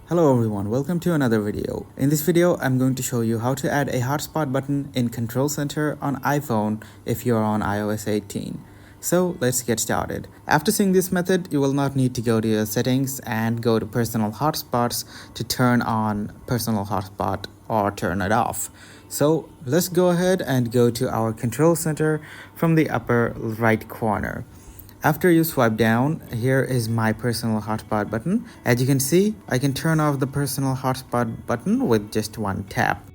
Hello everyone, welcome to another video. In this video, I'm going to show you how to add a hotspot button in Control Center on iPhone if you're on iOS 18. So let's get started. After seeing this method, you will not need to go to your settings and go to personal hotspots to turn on personal hotspot or turn it off. So let's go ahead and go to our Control Center from the upper right corner. After you swipe down, here is my personal hotspot button. As you can see, I can turn off the personal hotspot button with just one tap.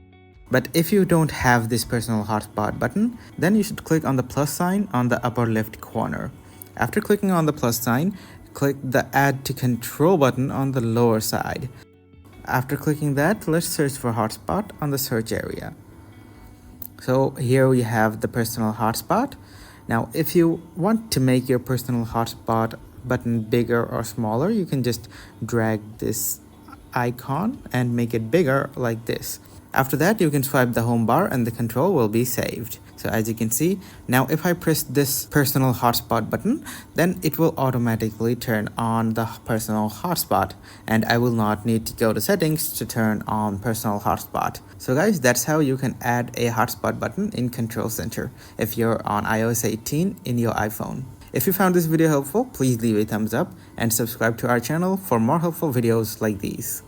But if you don't have this personal hotspot button, then you should click on the plus sign on the upper left corner. After clicking on the plus sign, click the add to control button on the lower side. After clicking that, let's search for hotspot on the search area. So here we have the personal hotspot. Now, if you want to make your personal hotspot button bigger or smaller, you can just drag this icon and make it bigger like this. After that, you can swipe the home bar and the control will be saved. So as you can see, now if I press this personal hotspot button, then it will automatically turn on the personal hotspot and I will not need to go to settings to turn on personal hotspot. So guys, that's how you can add a hotspot button in Control Center if you're on iOS 18 in your iPhone. If you found this video helpful, please leave a thumbs up and subscribe to our channel for more helpful videos like these.